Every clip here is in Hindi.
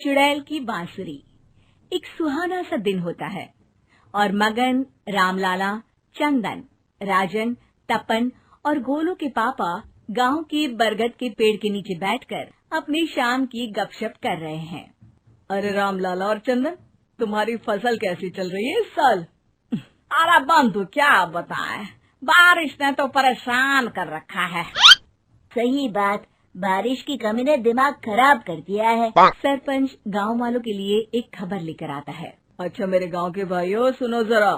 चुड़ैल की बांसुरी। एक सुहाना सा दिन होता है और मगन, रामलाला, चंदन, राजन, तपन और गोलू के पापा गांव के बरगद के पेड़ के नीचे बैठकर अपनी शाम की गपशप कर रहे हैं। अरे रामलाला और चंदन, तुम्हारी फसल कैसी चल रही है इस साल? अरे बंधु, क्या बताएं, बारिश ने तो परेशान कर रखा है। सही बात, बारिश की कमी ने दिमाग खराब कर दिया है। सरपंच गांव वालों के लिए एक खबर लेकर आता है। अच्छा मेरे गांव के भाइयों, सुनो जरा।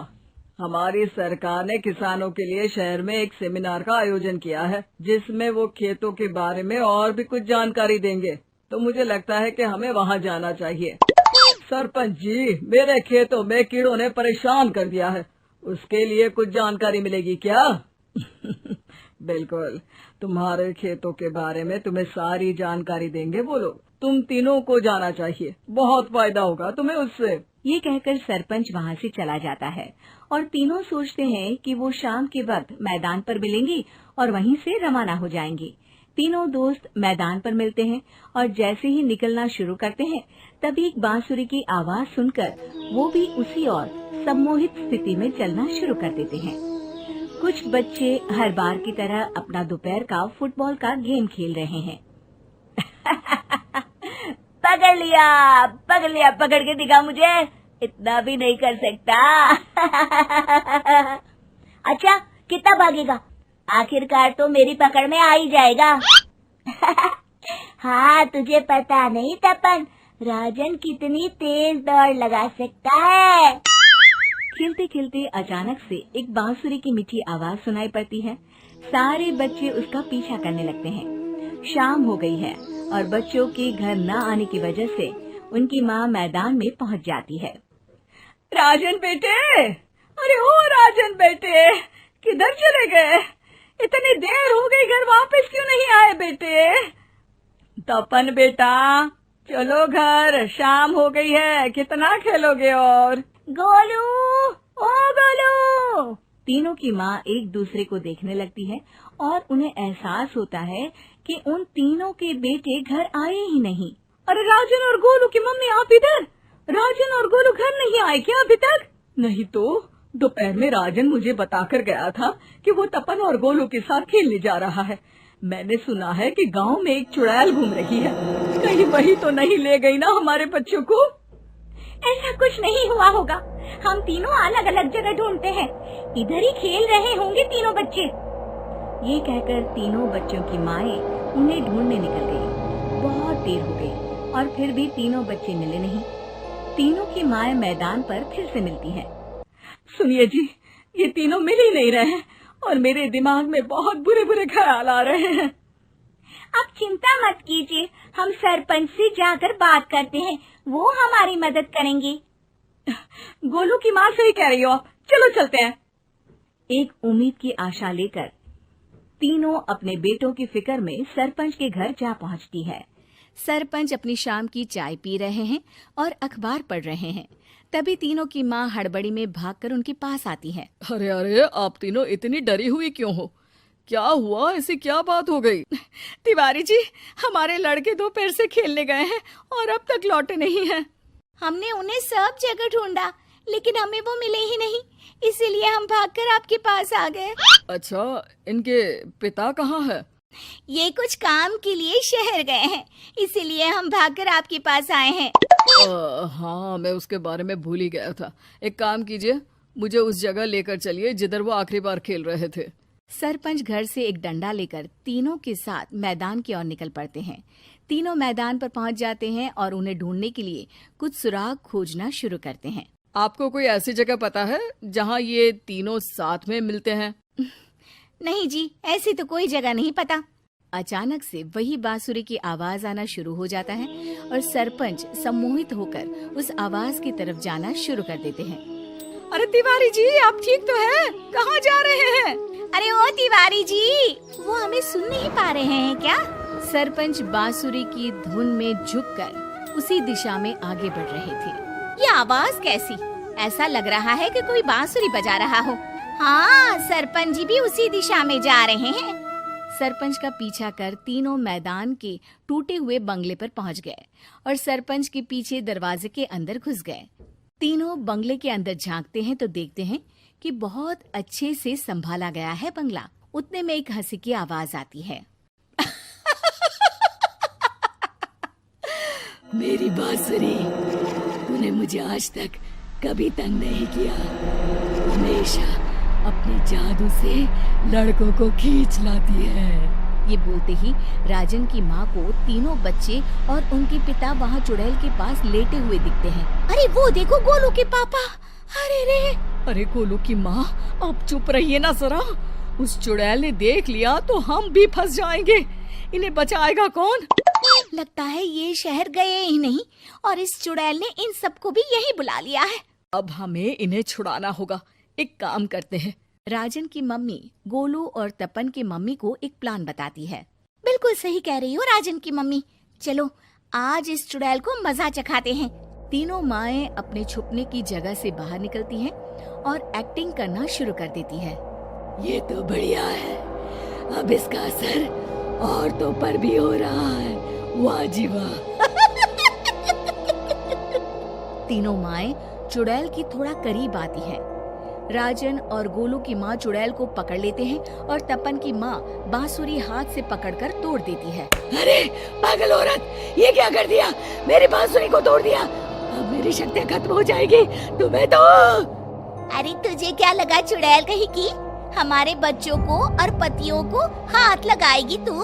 हमारी सरकार ने किसानों के लिए शहर में एक सेमिनार का आयोजन किया है, जिसमें वो खेतों के बारे में और भी कुछ जानकारी देंगे। तो मुझे लगता है कि हमें वहां जाना चाहिए। सरपंच जी, मेरे खेतों में कीड़ों ने परेशान कर दिया है, उसके लिए कुछ जानकारी मिलेगी क्या? बिल्कुल, तुम्हारे खेतों के बारे में तुम्हें सारी जानकारी देंगे वो लोग। तुम तीनों को जाना चाहिए, बहुत फायदा होगा तुम्हें उससे। ये कहकर सरपंच वहाँ से चला जाता है और तीनों सोचते हैं कि वो शाम के वक्त मैदान पर मिलेंगे और वहीं से रवाना हो जाएंगे। तीनों दोस्त मैदान पर मिलते हैं और जैसे ही निकलना शुरू करते हैं तभी एक बांसुरी की आवाज सुनकर वो भी उसी ओर सम्मोहित स्थिति में चलना शुरू कर देते हैं। कुछ बच्चे हर बार की तरह अपना दोपहर का फुटबॉल का गेम खेल रहे हैं। पकड़ लिया, पकड़ के दिखा मुझे, इतना भी नहीं कर सकता। अच्छा, कितना भागेगा? आखिरकार तो मेरी पकड़ में आ ही जाएगा। हाँ, तुझे पता नहीं तपन, राजन कितनी तेज दौड़ लगा सकता है। खेलते खेलते अचानक से एक बांसुरी की मीठी आवाज सुनाई पड़ती है। सारे बच्चे उसका पीछा करने लगते हैं। शाम हो गई है और बच्चों के घर न आने की वजह से उनकी माँ मैदान में पहुँच जाती है। राजन बेटे, अरे ओ राजन बेटे, किधर चले गए? इतनी देर हो गई, घर वापस क्यों नहीं आए बेटे? तपन बेटा, चलो घर, शाम हो गई है, कितना खेलोगे? और गोलू, ओ गोलू! तीनों की माँ एक दूसरे को देखने लगती है और उन्हें एहसास होता है कि उन तीनों के बेटे घर आए ही नहीं। अरे राजन और गोलू की मम्मी, आप इधर? राजन और गोलू घर नहीं आए क्या अभी तक? नहीं तो दोपहर में राजन मुझे बताकर गया था कि वो तपन और गोलू के साथ खेलने जा रहा है। मैंने सुना है कि गांव में एक चुड़ैल घूम रही है, कहीं वही तो नहीं ले गई ना हमारे बच्चों को? ऐसा कुछ नहीं हुआ होगा, हम तीनों अलग अलग जगह ढूंढते हैं, इधर ही खेल रहे होंगे तीनों बच्चे। ये कहकर तीनों बच्चों की माएं उन्हें ढूंढने निकल गई। बहुत देर हो गई और फिर भी तीनों बच्चे मिले नहीं। तीनों की माएं मैदान पर फिर से मिलती हैं। सुनिए जी, ये तीनों मिल ही नहीं रहे हैं और मेरे दिमाग में बहुत बुरे बुरे ख्याल आ रहे हैं। आप चिंता मत कीजिए, हम सरपंच से जाकर बात करते हैं, वो हमारी मदद करेंगे। गोलू की माँ सही कह रही हो, चलो चलते हैं। एक उम्मीद की आशा लेकर तीनों अपने बेटों की फिक्र में सरपंच के घर जा पहुंचती है। सरपंच अपनी शाम की चाय पी रहे हैं और अखबार पढ़ रहे हैं। तभी तीनों की माँ हड़बड़ी में भागकर उनके पास आती है। अरे अरे, आप तीनों इतनी डरी हुई क्यों हो? क्या हुआ? ऐसी क्या बात हो गई? तिवारी जी, हमारे लड़के दोपहर से खेलने गए हैं और अब तक लौटे नहीं हैं। हमने उन्हें सब जगह ढूंढा, लेकिन हमें वो मिले ही नहीं, इसीलिए हम भागकर आपके पास आ गए। अच्छा, इनके पिता कहाँ है? ये कुछ काम के लिए शहर गए हैं, इसीलिए हम भागकर आपके पास आए हैं। हाँ, मैं उसके बारे में भूल ही गया था। एक काम कीजिए, मुझे उस जगह लेकर चलिए जिधर वो आखिरी बार खेल रहे थे। सरपंच घर से एक डंडा लेकर तीनों के साथ मैदान की ओर निकल पड़ते हैं। तीनों मैदान पर पहुंच जाते हैं और उन्हें ढूंढने के लिए कुछ सुराग खोजना शुरू करते हैं। आपको कोई ऐसी जगह पता है जहां ये तीनों साथ में मिलते हैं? नहीं जी, ऐसी तो कोई जगह नहीं पता। अचानक से वही बांसुरी की आवाज आना शुरू हो जाता है और सरपंच सम्मोहित होकर उस आवाज की तरफ जाना शुरू कर देते हैं। अरे तिवारी जी, आप ठीक तो हैं? कहाँ जा रहे हैं? अरे ओ तिवारी जी, वो हमें सुन नहीं पा रहे हैं क्या? सरपंच बांसुरी की धुन में झुककर उसी दिशा में आगे बढ़ रहे थे। ये आवाज कैसी? ऐसा लग रहा है कि कोई बांसुरी बजा रहा हो। हाँ, सरपंच जी भी उसी दिशा में जा रहे हैं। सरपंच का पीछा कर तीनों मैदान के टूटे हुए बंगले पर पहुंच गए और सरपंच के पीछे दरवाजे के अंदर घुस गए। तीनों बंगले के अंदर झांकते हैं तो देखते हैं कि बहुत अच्छे से संभाला गया है बंगला। उतने में एक हंसी की आवाज आती है। मेरी बांसुरी, तूने मुझे आज तक कभी तंग नहीं किया। हमेशा अपने जादू से लड़कों को खींच लाती है। ये बोलते ही राजन की माँ को तीनों बच्चे और उनके पिता वहाँ चुड़ैल के पास लेटे हुए दिखते हैं। अरे वो देखो गोलू के पापा। अरे रे। अरे गोलू की माँ, अब चुप रहिए ना जरा। उस चुड़ैल ने देख लिया तो हम भी फंस जाएंगे। इन्हें बचाएगा कौन? लगता है ये शहर गए ही नहीं और इस चुड़ैल ने इन सबको भी यही बुला लिया है। अब हमें इन्हें छुड़ाना होगा। एक काम करते हैं। राजन की मम्मी गोलू और तपन की मम्मी को एक प्लान बताती है। बिल्कुल सही कह रही हो राजन की मम्मी। चलो आज इस चुड़ैल को मजा चखाते हैं। तीनों माएं अपने छुपने की जगह से बाहर निकलती हैं और एक्टिंग करना शुरू कर देती है। ये तो बढ़िया है। अब इसका असर औरतों पर भी हो रहा है। वाह जी वाह। तीनों माएं चुड़ैल की थोड़ा करीब आती हैं। राजन और गोलू की माँ चुड़ैल को पकड़ लेते हैं और तपन की माँ बांसुरी हाथ से पकड़कर तोड़ देती है। अरे पागल औरत, ये क्या कर दिया? मेरी बांसुरी को तोड़ दिया। अब मेरी शक्तियाँ खत्म हो जाएगी। तुम्हें तो अरे तुझे क्या लगा चुड़ैल कहीं की हमारे बच्चों को और पतियों को हाथ लगाएगी तू?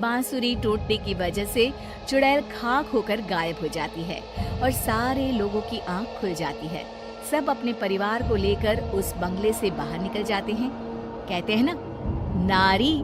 बांसुरी टूटने की वजह से चुड़ैल खाक होकर गायब हो जाती है और सारे लोगों की आंख खुल जाती है। सब अपने परिवार को लेकर उस बंगले से बाहर निकल जाते हैं। कहते हैं ना, नारी